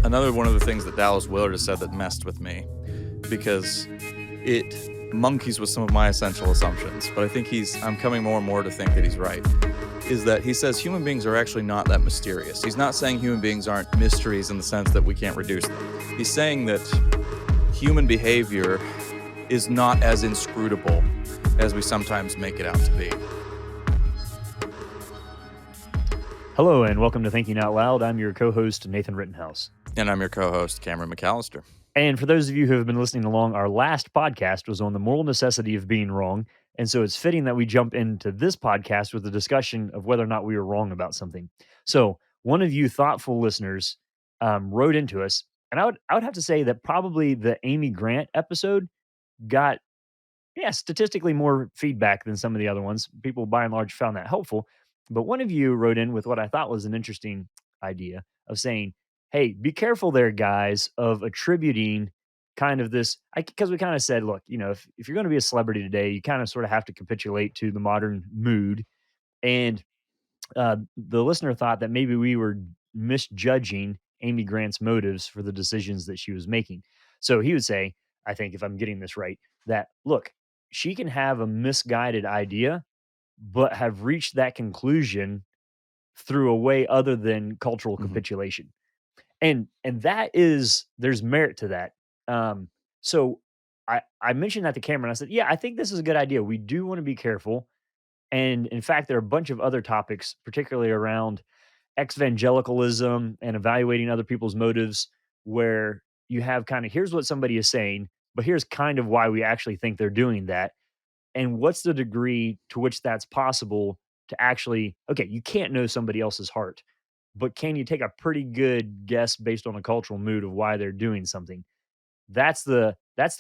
Another one of the things that Dallas Willard has said that messed with me, because it monkeys with some of my essential assumptions, but I think I'm coming more and more to think that he's right, is that he says human beings are actually not that mysterious. He's not saying human beings aren't mysteries in the sense that we can't reduce them. He's saying that human behavior is not as inscrutable as we sometimes make it out to be. Hello and welcome to Thinking Out Loud. I'm your co-host, Nathan Rittenhouse. And I'm your co-host, Cameron McAllister. And for those of you who have been listening along, our last podcast was on the moral necessity of being wrong. And so it's fitting that we jump into this podcast with a discussion of whether or not we were wrong about something. So one of you thoughtful listeners wrote into us, and I would have to say that probably the Amy Grant episode got, statistically more feedback than some of the other ones. People by and large found that helpful. But one of you wrote in with what I thought was an interesting idea of saying, hey, be careful there, guys, of attributing kind of this, because we kind of said, look, if you're going to be a celebrity today, you kind of sort of have to capitulate to the modern mood. And the listener thought that maybe we were misjudging Amy Grant's motives for the decisions that she was making. So he would say, I think if I'm getting this right, that, look, she can have a misguided idea, but have reached that conclusion through a way other than cultural capitulation. And that is, there's merit to that. So I mentioned that to Cameron. I said, yeah, I think this is a good idea. We do want to be careful. And in fact, there are a bunch of other topics, particularly around evangelicalism and evaluating other people's motives, where you have kind of, here's what somebody is saying, but here's kind of why we actually think they're doing that. And what's the degree to which that's possible to actually, okay, you can't know somebody else's heart, but can you take a pretty good guess based on a cultural mood of why they're doing something? That's the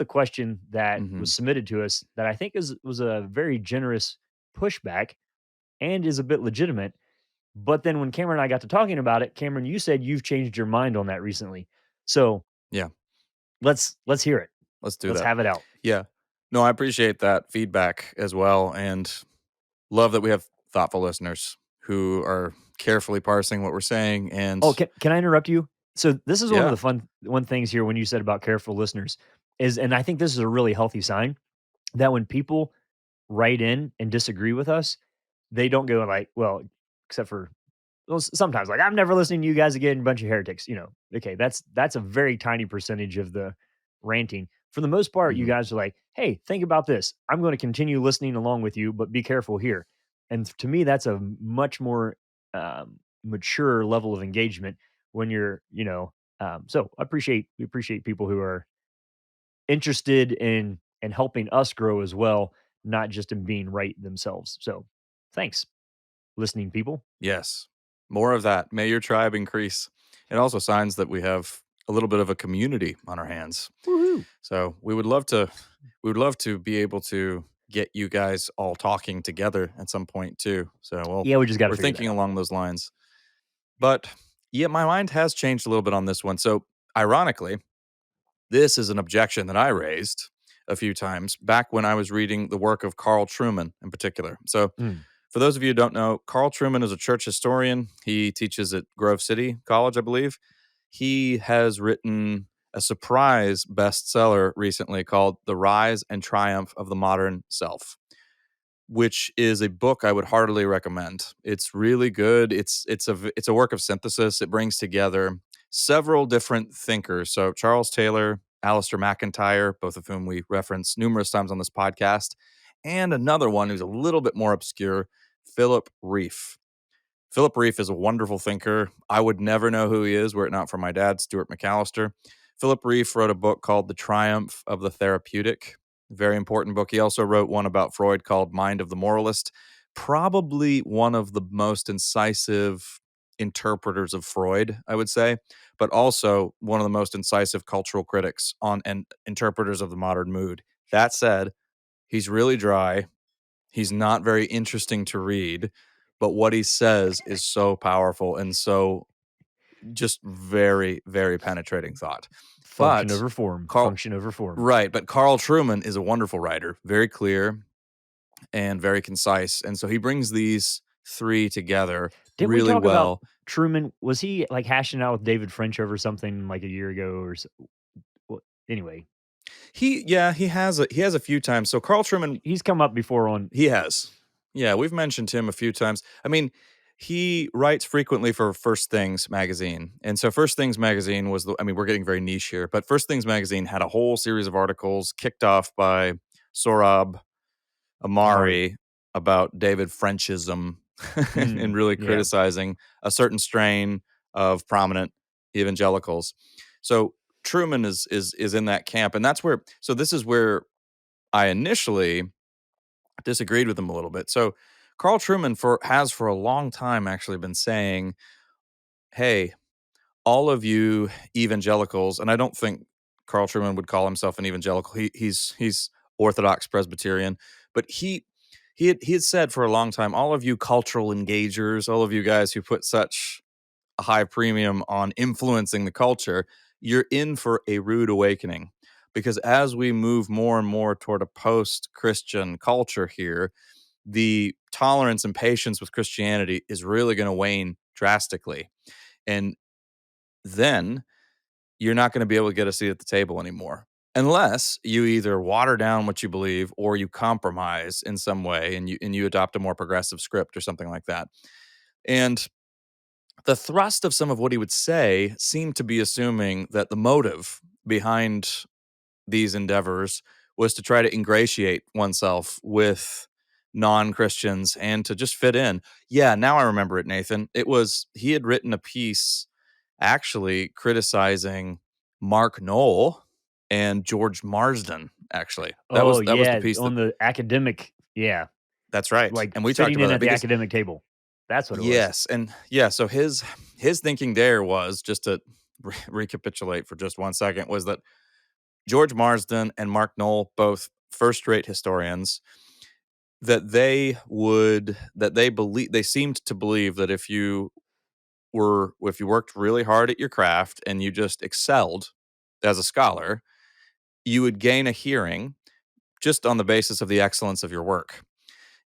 question that was submitted to us that I think was a very generous pushback and is a bit legitimate. But then when Cameron and I got to talking about it, Cameron, you said you've changed your mind on that recently. So yeah, let's hear it. Let's Let's have it out. Yeah. No, I appreciate that feedback as well, and love that we have thoughtful listeners who are carefully parsing what we're saying. And can I interrupt you? So this is one of the one things here when you said about careful listeners is, and I think this is a really healthy sign, that when people write in and disagree with us, they don't go like, well, except for sometimes like, I'm never listening to you guys again, bunch of heretics, okay, that's a very tiny percentage of the ranting. For the most part, you guys are like, hey, think about this. I'm going to continue listening along with you, but be careful here. And to me, that's a much more mature level of engagement when you're, so we appreciate people who are interested in helping us grow as well, not just in being right themselves. So thanks, listening people. Yes. More of that. May your tribe increase. It also signs that we have a little bit of a community on our hands. Woohoo. So we would love to be able to get you guys all talking together at some point too. So we're thinking along those lines. But yeah, my mind has changed a little bit on this one. So ironically, this is an objection that I raised a few times back when I was reading the work of Carl Trueman in particular. So for those of you who don't know, Carl Trueman is a church historian. He teaches at Grove City College, I believe. He has written a surprise bestseller recently called The Rise and Triumph of the Modern Self, which is a book I would heartily recommend. It's really good. It's a work of synthesis. It brings together several different thinkers. So Charles Taylor, Alistair McIntyre, both of whom we reference numerous times on this podcast, and another one who's a little bit more obscure, Philip Rieff. Philip Rieff is a wonderful thinker. I would never know who he is were it not for my dad, Stuart McAllister. Philip Rieff wrote a book called The Triumph of the Therapeutic. Very important book. He also wrote one about Freud called Mind of the Moralist. Probably one of the most incisive interpreters of Freud, I would say, but also one of the most incisive cultural critics on and interpreters of the modern mood. That said, he's really dry. He's not very interesting to read, but what he says is so powerful and so just very, very penetrating thought. Function over form. Right, but Carl Trueman is a wonderful writer, very clear and very concise. And so he brings these three together. Didn't we really talk about well. Truman? Was he, like, hashing out with David French over something, like, a year ago or so? Well, anyway, He has a few times. So Carl Truman, he's come up before on he has. Yeah, we've mentioned him a few times. I mean, he writes frequently for First Things magazine. And so First Things magazine was the I mean, we're getting very niche here, but First Things magazine had a whole series of articles kicked off by Sorab Amari. Amari about David Frenchism and really Yeah. criticizing a certain strain of prominent evangelicals. So Truman is in that camp, and that's where. So this is where I initially disagreed with him a little bit. So Carl Truman has for a long time actually been saying, "Hey, all of you evangelicals," and I don't think Carl Truman would call himself an evangelical. He's Orthodox Presbyterian, but he had said for a long time, all of you cultural engagers, all of you guys who put such a high premium on influencing the culture, you're in for a rude awakening. Because as we move more and more toward a post-Christian culture here, the tolerance and patience with Christianity is really going to wane drastically. And then you're not going to be able to get a seat at the table anymore unless you either water down what you believe or you compromise in some way and you adopt a more progressive script or something like that. And the thrust of some of what he would say seemed to be assuming that the motive behind these endeavors was to try to ingratiate oneself with non-Christians and to just fit in. Yeah, now I remember it, Nathan. It was he had written a piece actually criticizing Mark Knoll and George Marsden, actually. Oh, That was the yeah, piece that on the academic, yeah, that's right, like, and we talked fitting about in that at the because academic table. That's what it was. yes, and yeah, so his thinking there was, just to recapitulate for just 1 second, was that George Marsden and Mark Knoll, both first-rate historians, they seemed to believe that if you worked really hard at your craft and you just excelled as a scholar, you would gain a hearing just on the basis of the excellence of your work.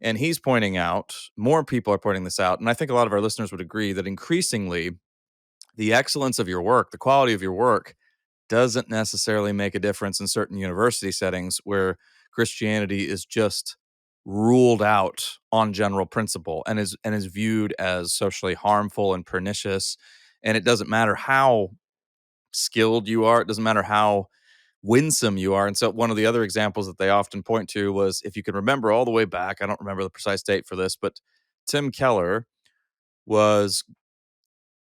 And he's pointing out, more people are pointing this out, and I think a lot of our listeners would agree that increasingly the excellence of your work, the quality of your work, doesn't necessarily make a difference in certain university settings where Christianity is just ruled out on general principle and is viewed as socially harmful and pernicious. And it doesn't matter how skilled you are, it doesn't matter how winsome you are. And so one of the other examples that they often point to was, if you can remember all the way back, I don't remember the precise date for this, but Tim Keller was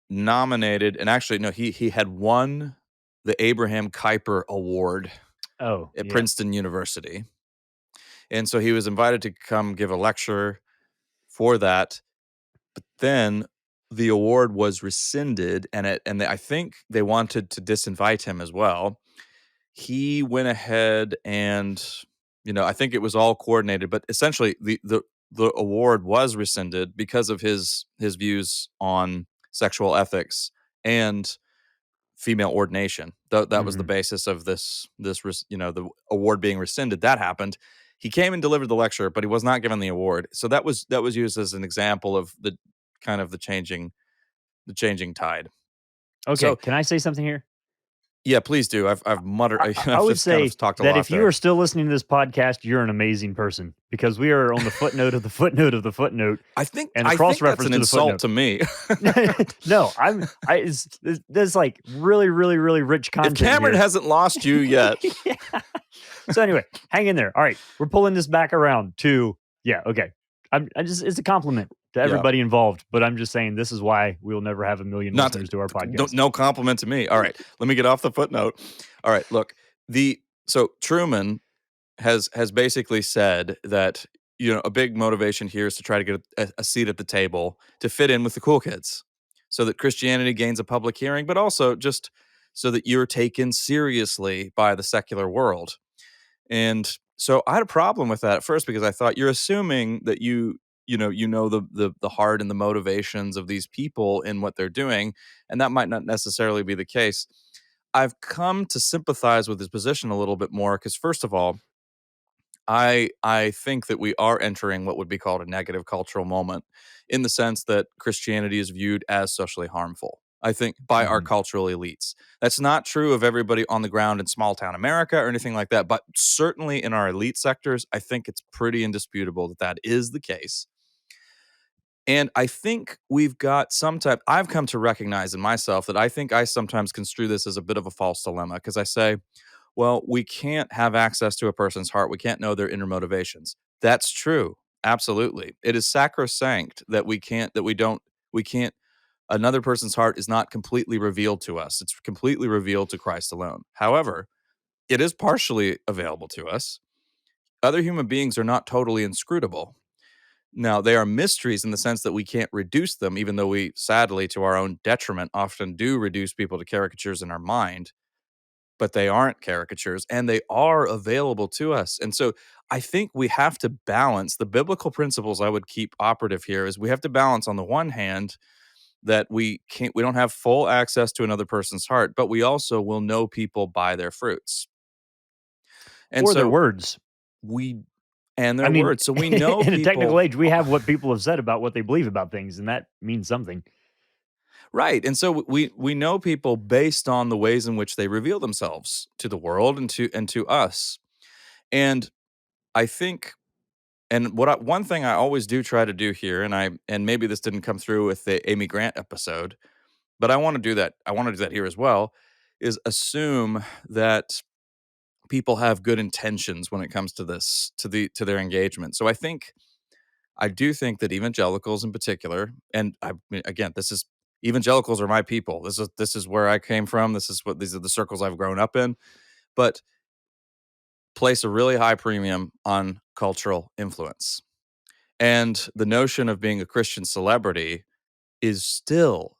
nominated, and actually no, he had won the Abraham Kuyper Award Oh, at yeah. Princeton University. And so he was invited to come give a lecture for that. But then the award was rescinded, I think they wanted to disinvite him as well. He went ahead and, I think it was all coordinated, but essentially the award was rescinded because of his views on sexual ethics and female ordination. That was the Mhm. basis of the award being rescinded. That happened. He came and delivered the lecture, but he was not given the award. So that was used as an example of the kind of the changing tide. Okay, So can I say something here? yeah, please do. I've muttered. I I've would just kind say of talked a that lot if you there. are still listening to this podcast, you're an amazing person because we are on the footnote of the footnote of the footnote and the I cross think that's reference an to the insult footnote. to me. No, there's like really, really, really rich If content Cameron here. hasn't lost you yet, Yeah. So anyway, hang in there. All right, we're pulling this back around to yeah. Okay, I just it's a compliment to yeah, everybody involved, but I'm just saying this is why we will never have a million not listeners to our podcast. no compliment to me. All right, let me get off the footnote. All right, look, so Truman has basically said that a big motivation here is to try to get a seat at the table to fit in with the cool kids, so that Christianity gains a public hearing, but also just so that you're taken seriously by the secular world. And so I had a problem with that at first because I thought, you're assuming that the heart and the motivations of these people in what they're doing, and that might not necessarily be the case. I've come to sympathize with his position a little bit more because, first of all, I think that we are entering what would be called a negative cultural moment in the sense that Christianity is viewed as socially harmful, I think, by our Mhm. cultural elites. That's not true of everybody on the ground in small town America or anything like that, but certainly in our elite sectors, I think it's pretty indisputable that that is the case. And I think we've got sometimes, I've come to recognize in myself that I think I sometimes construe this as a bit of a false dilemma because I say, well, we can't have access to a person's heart. We can't know their inner motivations. That's true. Absolutely. It is sacrosanct that we can't, another person's heart is not completely revealed to us. It's completely revealed to Christ alone. However, it is partially available to us. Other human beings are not totally inscrutable. Now, they are mysteries in the sense that we can't reduce them, even though we, sadly, to our own detriment, often do reduce people to caricatures in our mind, but they aren't caricatures and they are available to us. And so I think we have to balance the biblical principles I would keep operative here is we have to balance on the one hand that we don't have full access to another person's heart, but we also will know people by their fruits. And Or their so words. we and I their mean, words. So we know in a technical people. age, we have what people have said about what they believe about things, and that means something. Right. And so we know people based on the ways in which they reveal themselves to the world and to us. And I think one thing I always do try to do here and maybe this didn't come through with the Amy Grant episode, but I want to do that. I want to do that here as well is assume that people have good intentions when it comes to this to their engagement. So I do think that evangelicals in particular, and I mean, again, this is evangelicals are my people. This is where I came from. These are the circles I've grown up in. But place a really high premium on cultural influence. And the notion of being a Christian celebrity is still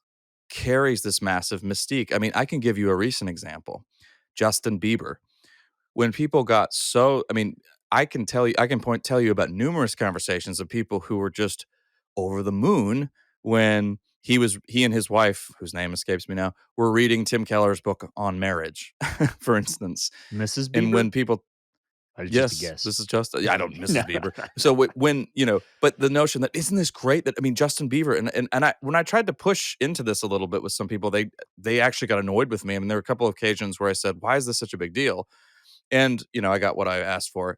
carries this massive mystique. I mean, I can give you a recent example. Justin Bieber. When people got so I mean, I can tell you about numerous conversations of people who were just over the moon when he and his wife, whose name escapes me now, were reading Tim Keller's book on marriage, for instance. Mrs. And Bieber? when people That was just a yes, guess. this is just yeah, I don't No, Mrs. Bieber. no, So when, but the notion that isn't this great that I mean Justin Bieber and I when I tried to push into this a little bit with some people, they actually got annoyed with me. I mean, there were a couple of occasions where I said, "Why is this such a big deal?" And, I got what I asked for.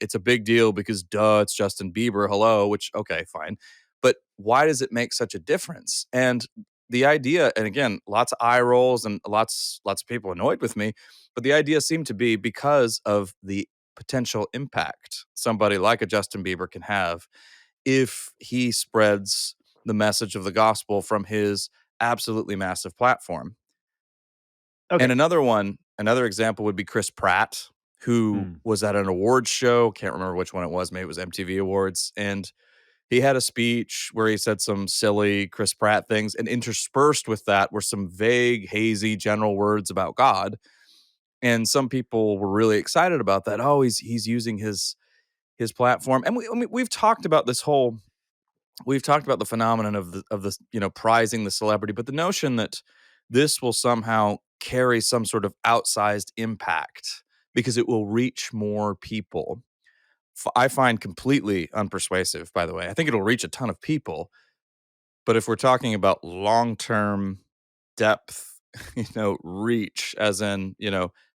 It's a big deal because duh, it's Justin Bieber. Hello, which okay, fine. But why does it make such a difference? And the idea, and again, lots of eye rolls and lots of people annoyed with me, but the idea seemed to be because of the potential impact somebody like a Justin Bieber can have if he spreads the message of the gospel from his absolutely massive platform. And okay. another example would be Chris Pratt, who Mm. was at an awards show. Can't remember which one it was. Maybe it was MTV Awards. And he had a speech where he said some silly Chris Pratt things, and interspersed with that were some vague, hazy, general words about God. And some people were really excited about that. Oh, he's using his platform. And I mean, we've talked about the phenomenon of the prizing the celebrity, but the notion that this will somehow carry some sort of outsized impact because it will reach more people, I find completely unpersuasive. By the way, I think it'll reach a ton of people, but if we're talking about long term depth, reach, as in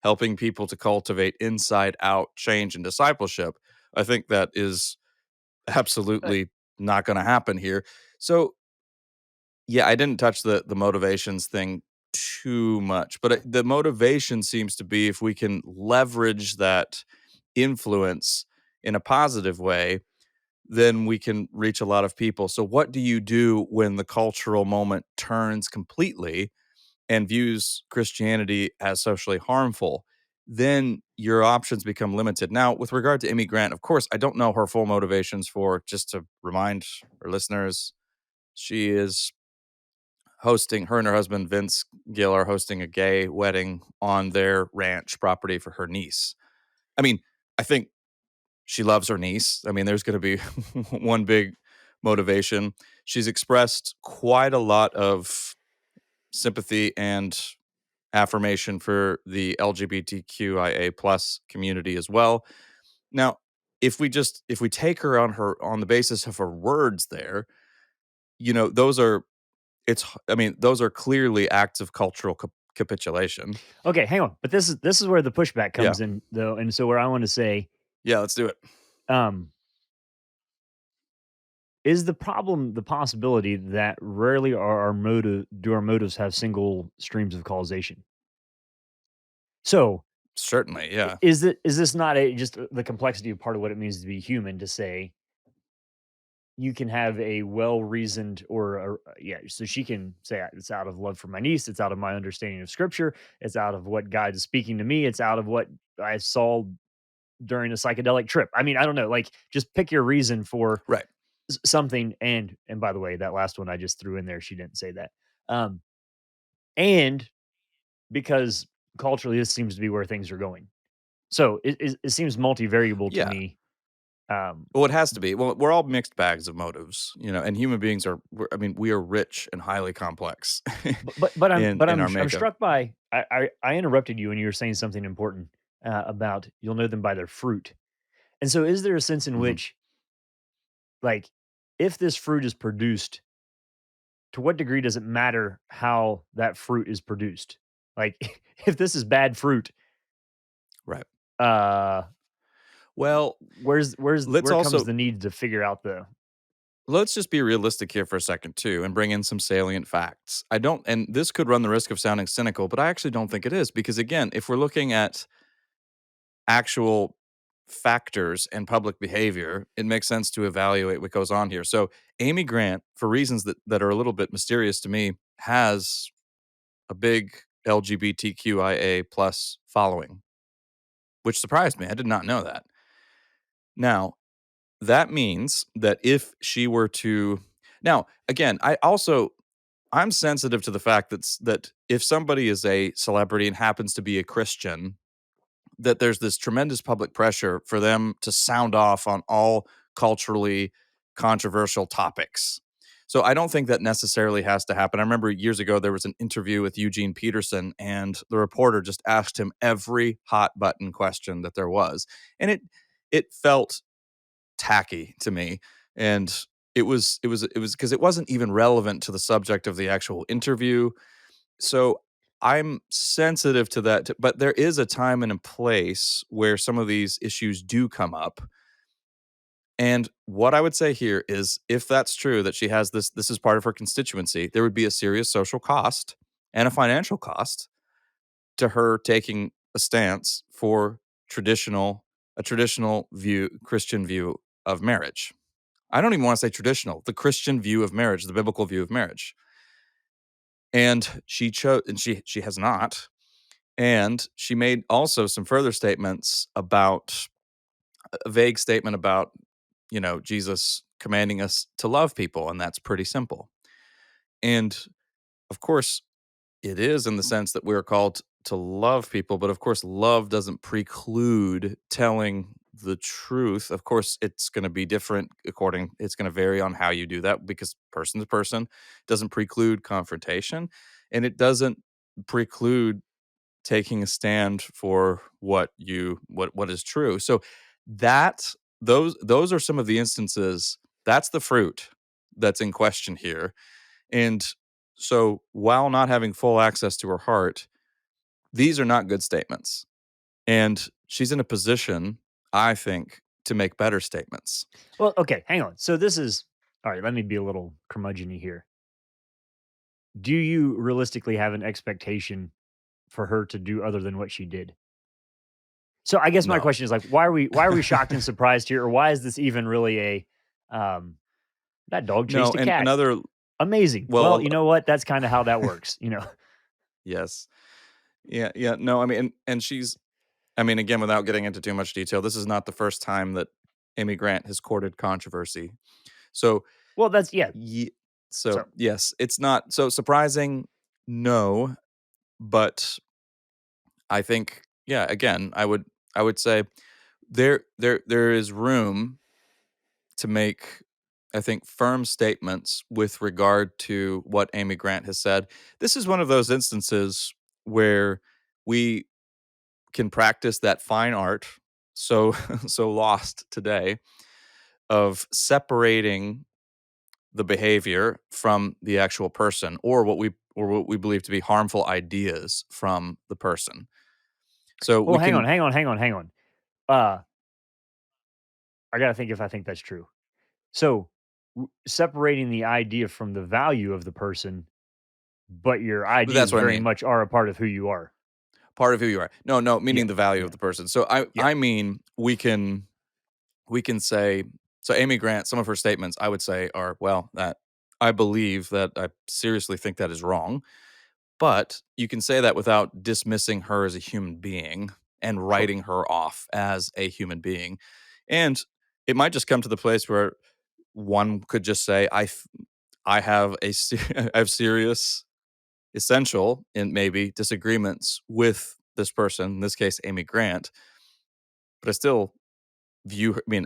helping people to cultivate inside out change and discipleship, I think that is Uh, absolutely not going to happen here. So yeah, I didn't touch the motivations thing too much, but the motivation seems to be if we can leverage that influence in a positive way, then we can reach a lot of people. So what do you do when the cultural moment turns completely and views Christianity as socially harmful? Then your options become limited. Now, with regard to Amy Grant, of course, I don't know her full motivations for, just to remind our listeners, she is her and her husband Vince Gill are hosting a gay wedding on their ranch property for her niece. I mean, I think she loves her niece. I mean, there's going to be one big motivation. She's expressed quite a lot of sympathy and affirmation for the LGBTQIA plus community as well. Now, if we take her on the basis of her words there, those are I mean, those are clearly acts of cultural capitulation. Okay, hang on. But this is where the pushback Yeah. comes in, though, and so where I want to say, Yeah, let's do it. um, is the problem the possibility that rarely are our motives have single streams of causation? So, Certainly, yeah. is this not a just the complexity of part of what it means to be human to say you can have a well-reasoned yeah, so she can say it's out of love for my niece, it's out of my understanding of scripture, it's out of what God is speaking to me, it's out of what I saw during a psychedelic trip. I mean, I don't know, like just pick your reason for Right. something. And by the way, that last one I just threw in there, she didn't say that. Um, and because culturally, this seems to be where things are going. So it seems multivariable to Yeah. me. Um, Well, it has to be. Well, we're all mixed bags of motives, and human beings I mean, we are rich and highly complex but I'm in our I'm makeup. struck by I interrupted you when you were saying something important about you'll know them by their fruit. And so, is there a sense in Mhm. which, like, if this fruit is produced, to what degree does it matter how that fruit is produced? Like, if this is bad fruit, Right. uh, Well, let's where comes also the need to figure out the let's just be realistic here for a second too and bring in some salient facts. I don't and this could run the risk of sounding cynical, but I actually don't think it is because again, if we're looking at actual factors and public behavior, it makes sense to evaluate what goes on here. So, Amy Grant, for reasons that are a little bit mysterious to me, has a big LGBTQIA plus following, which surprised me. I did not know that. Now, that means that if she were to now, again, I'm sensitive to the fact that if somebody is a celebrity and happens to be a Christian, that there's this tremendous public pressure for them to sound off on all culturally controversial topics. So I don't think that necessarily has to happen. I remember years ago there was an interview with Eugene Peterson and the reporter just asked him every hot button question that there was. And it felt tacky to me and it was because it wasn't even relevant to the subject of the actual interview. So I'm sensitive to that, but there is a time and a place where some of these issues do come up. And what I would say here is if that's true that she has this is part of her constituency, there would be a serious social cost and a financial cost to her taking a stance for a traditional view, Christian view of marriage. I don't even want to say traditional, the Christian view of marriage, the biblical view of marriage. And she has not. And she made also some further statements about a vague statement about, Jesus commanding us to love people, and that's pretty simple. And of course, it is in the sense that we're called to love people, but of course, love doesn't preclude telling the truth. Of course, it's going to be different it's going to vary on how you do that because person to person doesn't preclude confrontation and it doesn't preclude taking a stand for what is true. So that those are some of the instances. That's the fruit that's in question here. And so while not having full access to her heart, these are not good statements. And she's in a position, I think, to make better statements. well, okay, hang on. So this is all right. Let me be a little curmudgeon here. Do you realistically have an expectation for her to do other than what she did? So I guess my No. question is like, why are we shocked and surprised here, or why is this even really a that dog No, chased a and cat? another Amazing. Well, well, you know what? That's kind of how that works. yes. Yeah, yeah. No, I mean and she's I mean, again, without getting into too much detail, this is not the first time that Amy Grant has courted controversy. So, Well, that's yeah. ye So so, yes, it's not so surprising, no, but I think, yeah, again, I would say there is room to make, I think, firm statements with regard to what Amy Grant has said. This is one of those instances where we can practice that fine art, so so lost today of separating the behavior from the actual person, or what we believe to be harmful ideas from the person. So Well, we hang on, can hang on, hang on, hang on. Uh, I gotta think if I think that's true. So, separating the idea from the value of the person, but your that's ideas what I very mean. much are a part of who you are. Part of who you are. No, no, Yeah, meaning the value yeah, of the person. So yeah. I mean we can say, so Amy Grant, some of her statements I would say are, well, that I believe that, I seriously think that is wrong. But you can say that without dismissing her as a human being and Sure. writing her off as a human being. And it might just come to the place where one could just say, I have I have serious, essential, and maybe disagreements with this person, in this case, Amy Grant, but I still view her. I mean,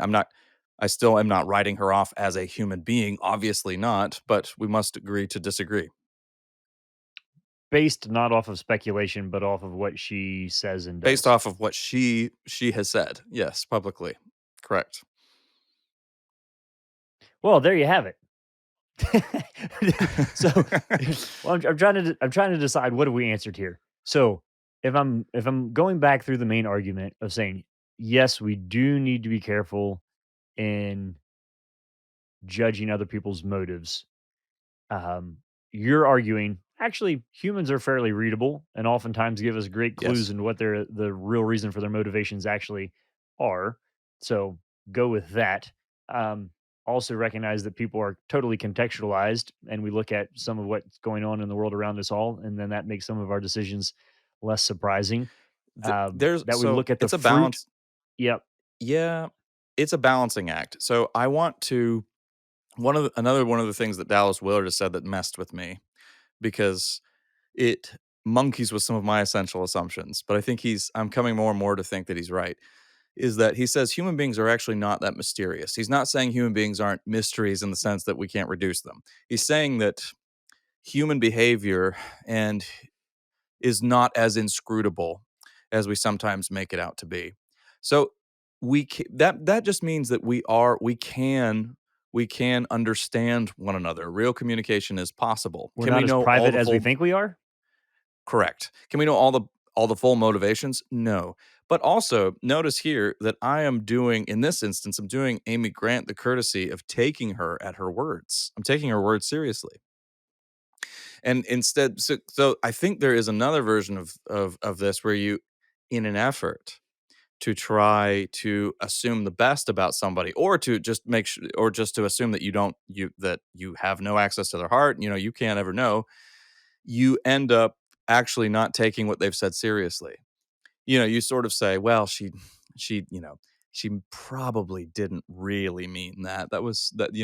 I still am not writing her off as a human being, obviously not, but we must agree to disagree Based not off of speculation, but off of what she says and based does. off of what she has said. Yes, publicly. Correct. Well, there you have it. So, well, I'm trying to decide what have we answered here. So, if I'm going back through the main argument of saying yes, we do need to be careful in judging other people's motives. Um, you're arguing actually humans are fairly readable and oftentimes give us great clues Yes. into what their the real reason for their motivations actually are. So go with that. Um, Also recognize that people are totally contextualized, and we look at some of what's going on in the world around us all, and then that makes some of our decisions less surprising. There's That we so look at the it's a fruit. balance. Yep, Yeah, it's a balancing act. So I want to another one of the things that Dallas Willard has said that messed with me, because it monkeys with some of my essential assumptions, but I think I'm coming more and more to think that he's right, is that he says human beings are actually not that mysterious. He's not saying human beings aren't mysteries in the sense that we can't reduce them. He's saying that human behavior and is not as inscrutable as we sometimes make it out to be. So that just means that we can understand one another. Real communication is possible. we're Can not we as know all private the as we full? think we are. Correct. Can we know all the full motivations? No. But also notice here that I am doing, in this instance, I'm doing Amy Grant the courtesy of taking her at her words. I'm taking her words seriously. And instead, so I think there is another version of this where you, in an effort to try to assume the best about somebody, or to just or just to assume that you have no access to their heart, you can't ever know, you end up actually not taking what they've said seriously. You sort of say, well, she, she probably didn't really mean that.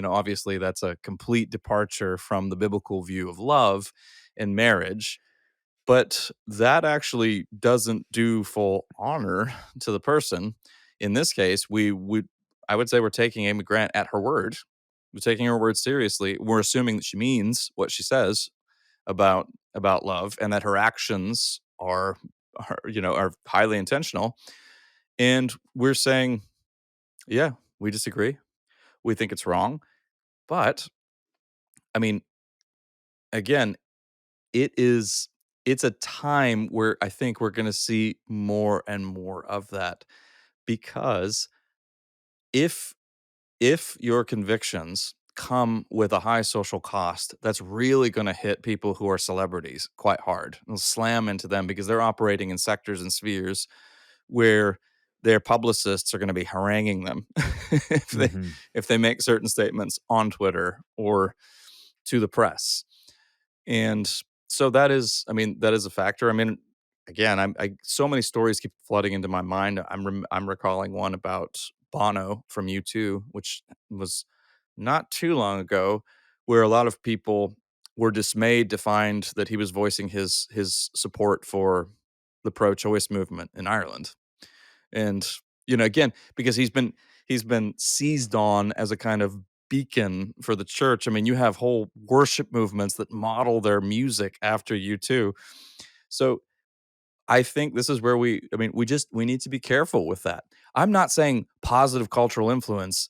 Obviously that's a complete departure from the biblical view of love and marriage, but that actually doesn't do full honor to the person. In this case, I would say we're taking Amy Grant at her word. We're taking her word seriously. We're assuming that she means what she says about love, and that her actions are highly intentional. And we're saying, yeah, we disagree. We think it's wrong. But I mean, again, it is it's a time where I think we're going to see more and more of that, because if your convictions come with a high social cost, that's really going to hit people who are celebrities quite hard. It'll slam into them because they're operating in sectors and spheres where their publicists are going to be haranguing them Hmm. if they make certain statements on Twitter or to the press. And so that is a factor. I mean, again, so many stories keep flooding into my mind. I'm recalling one about Bono from U2, which was not too long ago, where a lot of people were dismayed to find that he was voicing his support for the pro-choice movement in Ireland. And again, because he's been seized on as a kind of beacon for the church. I mean, you have whole worship movements that model their music after U2. So I think this is where we need to be careful with that. I'm not saying positive cultural influence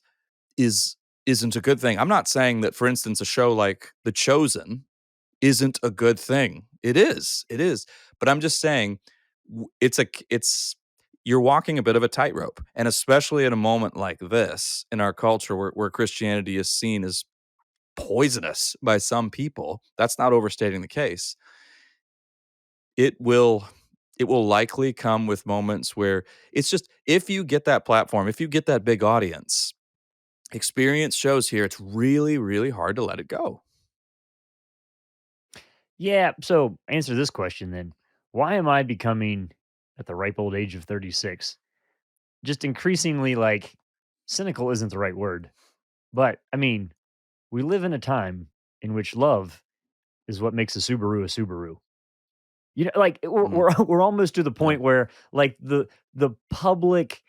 is isn't a good thing. I'm not saying that, for instance, a show like The Chosen isn't a good thing. It is. But I'm just saying it's you're walking a bit of a tightrope, and especially at a moment like this in our culture where Christianity is seen as poisonous by some people. That's not overstating the case. It will it will likely come with moments where it's just if you get that platform, if you get that big audience, experience shows here it's really, really hard to let it go. Yeah. So answer this question then. Why am I becoming, at the ripe old age of 36, just increasingly like cynical isn't the right word. But I mean, we live in a time in which love is what makes a Subaru a Subaru. You know, like Mhm. we're almost to the Yeah. point where like the public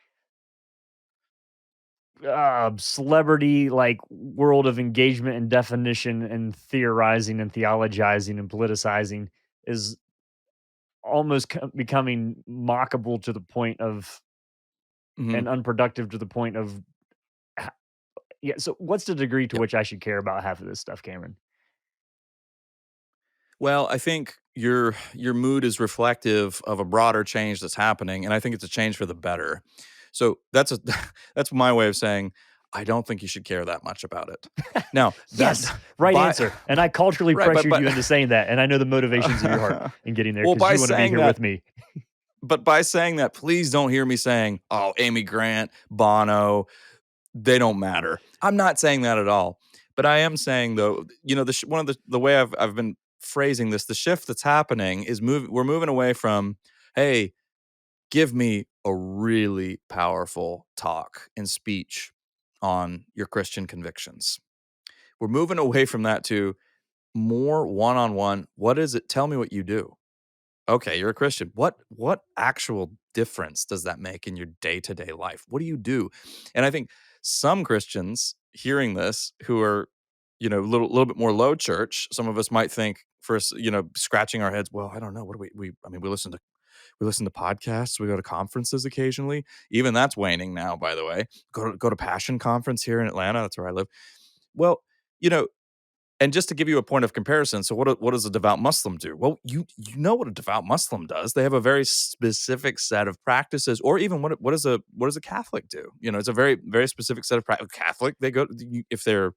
celebrity like world of engagement and definition and theorizing and theologizing and politicizing is almost becoming mockable to the point of Mhm. and unproductive to the point of h- yeah. So what's the degree to Yep. which I should care about half of this stuff, Cameron? Well, I think your mood is reflective of a broader change that's happening, and I think it's a change for the better. So that's a that's my way of saying I don't think you should care that much about it. Now that Yes, right by answer. And I culturally right, pressured you into saying that, and I know the motivations of your heart in getting there well, because by you want to be saying here that, with me. by saying that, please don't hear me saying, "Oh, Amy Grant, Bono, they don't matter." I'm not saying that at all. But I am saying though, one of the way I've been phrasing this, the shift that's happening is we're moving away from, hey, give me a really powerful talk and speech on your Christian convictions. We're moving away from that to more one-on-one. What is it? Tell me what you do. Okay, you're a Christian. What actual difference does that make in your day-to-day life? What do you do? And I think some Christians hearing this who are, a little bit more low church, some of us might think first, scratching our heads, well, I don't know. What do we I mean, we listen to podcasts, we go to conferences occasionally. Even that's waning now, by the way. Go to Passion Conference here in Atlanta. That's where I live. Well, you know, and just to give you a point of comparison, so what does a devout Muslim do? Well, you know what a devout Muslim does. They have a very specific set of practices, or even what does a Catholic do? It's a very very specific set of practices. Catholic, they go if they're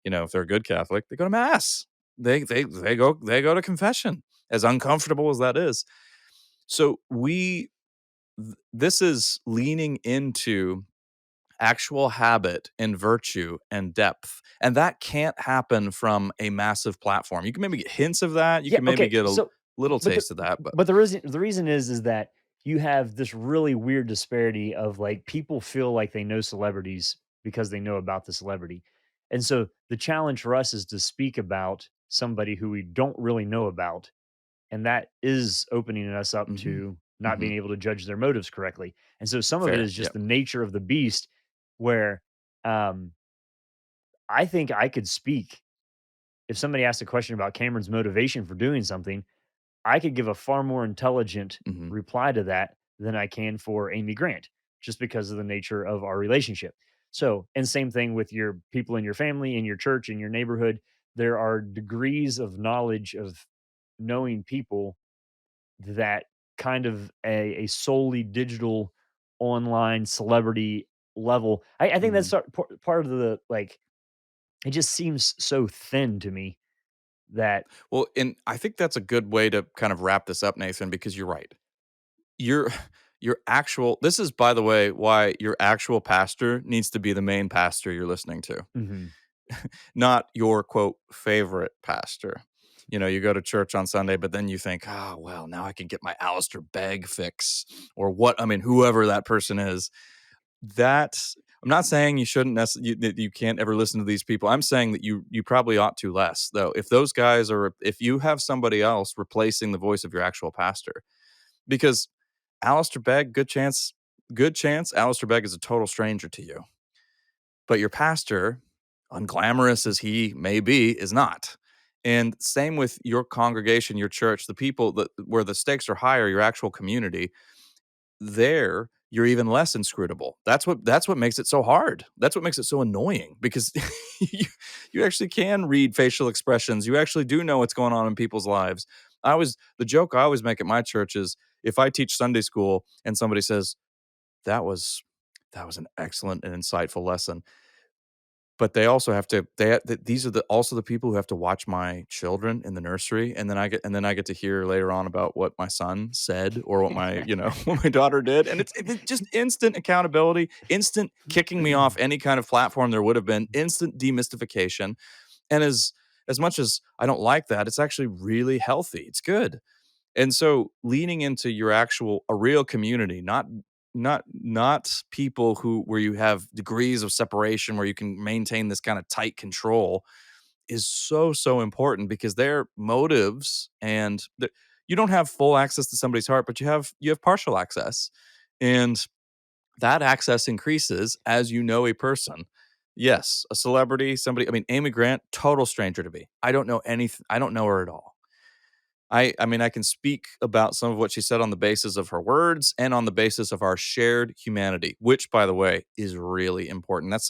a good Catholic, they go to mass. They go to confession. As uncomfortable as that is, so this is leaning into actual habit and virtue and depth. And that can't happen from a massive platform. You can maybe get hints of that. You Yeah, can maybe okay. get a So little but taste of that, but the reason is that you have this really weird disparity of like people feel like they know celebrities because they know about the celebrity. And so the challenge for us is to speak about somebody who we don't really know about, and that is opening us up mhm, to not being mhm. able to judge their motives correctly. And so some of it Fair. is just Yep. the nature of the beast where um I think I could speak if somebody asked a question about Cameron's motivation for doing something, I could give a far more intelligent Mhm, reply to that than I can for Amy Grant, just because of the nature of our relationship. So, and same thing with your people in your family, in your church, in your neighborhood. There are degrees of knowledge of knowing people that kind of a solely digital online celebrity level. I think that's mhm. part of the like, it just seems so thin to me that Well, and I think that's a good way to kind of wrap this up, Nathan, because you're right. Your your actual this is, by the way, why your actual pastor needs to be the main pastor you're listening to. mhm. Not your quote favorite pastor. You go to church on Sunday, but then you think, oh, well, now I can get my Alistair Begg fix or whoever that person is. I'm not saying you shouldn't that you can't ever listen to these people. I'm saying that you probably ought to less though. If those guys are, if you have somebody else replacing the voice of your actual pastor, because Alistair Begg, good chance Alistair Begg is a total stranger to you. But your pastor, unglamorous as he may be, is not. And same with your congregation, your church, the people that where the stakes are higher, your actual community, there you're even less inscrutable. That's what makes it so hard. That's what makes it so annoying because you actually can read facial expressions. You actually do know what's going on in people's lives. The joke I always make at my church is if I teach Sunday school and somebody says, that was that was an excellent and insightful lesson. But they also have to these are also the people who have to watch my children in the nursery, and then I get to hear later on about what my son said or what my, what my daughter did, and it's just instant accountability, instant kicking me off any kind of platform there would have been, instant demystification, and as much as I don't like that, it's actually really healthy, it's good. And so leaning into your a real community, not people where you have degrees of separation where you can maintain this kind of tight control is so, so important because their motives you don't have full access to somebody's heart, but you have partial access. And that access increases as you know a person. Yes, a celebrity, somebody, I mean, Amy Grant, total stranger to me. I don't know anything. I don't know her at all. I mean, I can speak about some of what she said on the basis of her words and on the basis of our shared humanity, which, by the way, is really important. That's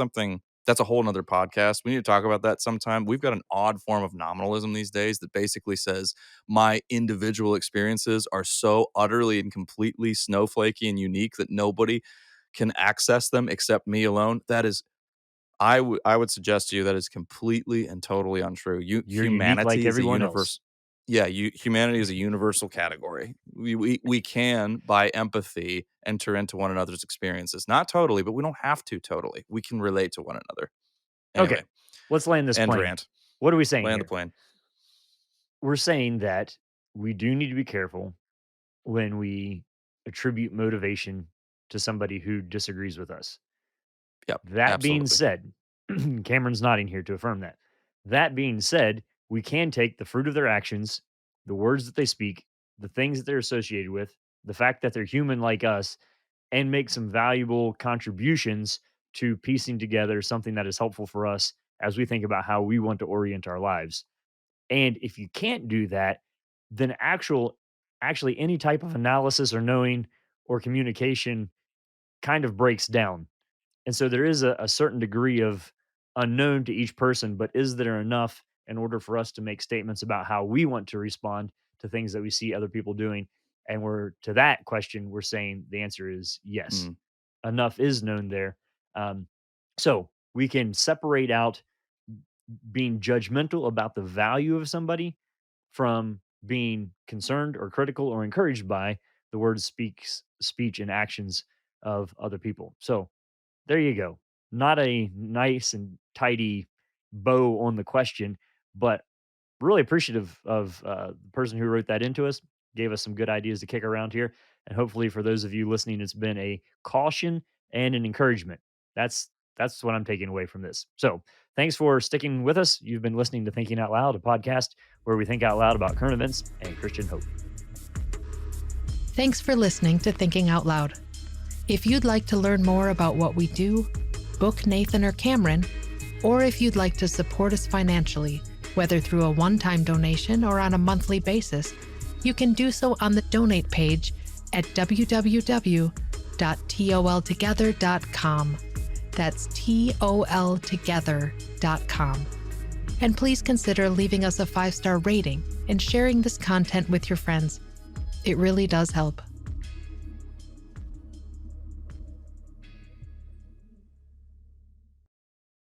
a whole nother podcast. We need to talk about that sometime. We've got an odd form of nominalism these days that basically says my individual experiences are so utterly and completely snowflakey and unique that nobody can access them except me alone. That is I would suggest to you that is completely and totally untrue. You're unique like Humanity is a everyone else. universe. Yeah, humanity is a universal category. We can, by empathy, enter into one another's experiences. Not totally, but we don't have to totally. We can relate to one another. Okay, Anyway, let's land this end plane. rant. What are we saying Land the here? plane. We're saying that we do need to be careful when we attribute motivation to somebody who disagrees with us. Yep, That being absolutely. said, Cameron's nodding here to affirm that. That being said, we can take the fruit of their actions, the words that they speak, the things that they're associated with, the fact that they're human like us, and make some valuable contributions to piecing together something that is helpful for us as we think about how we want to orient our lives. And if you can't do that, then actually any type of analysis or knowing or communication kind of breaks down. And so there is a certain degree of unknown to each person, but is there enough in order for us to make statements about how we want to respond to things that we see other people doing? And we're to that question, we're saying the answer is yes. Mm, Enough is known there. Um, so we can separate out being judgmental about the value of somebody from being concerned or critical or encouraged by the words, speech, and actions of other people. So there you go. Not a nice and tidy bow on the question, but really appreciative of the person who wrote that into us. Gave us some good ideas to kick around here. And hopefully, for those of you listening, it's been a caution and an encouragement. That's what I'm taking away from this. So, thanks for sticking with us. You've been listening to Thinking Out Loud, a podcast where we think out loud about current events and Christian hope. Thanks for listening to Thinking Out Loud. If you'd like to learn more about what we do, book Nathan or Cameron, or if you'd like to support us financially, whether through a one-time donation or on a monthly basis, you can do so on the donate page at www.toltogether.com. That's toltogether.com. And please consider leaving us a 5-star rating and sharing this content with your friends. It really does help.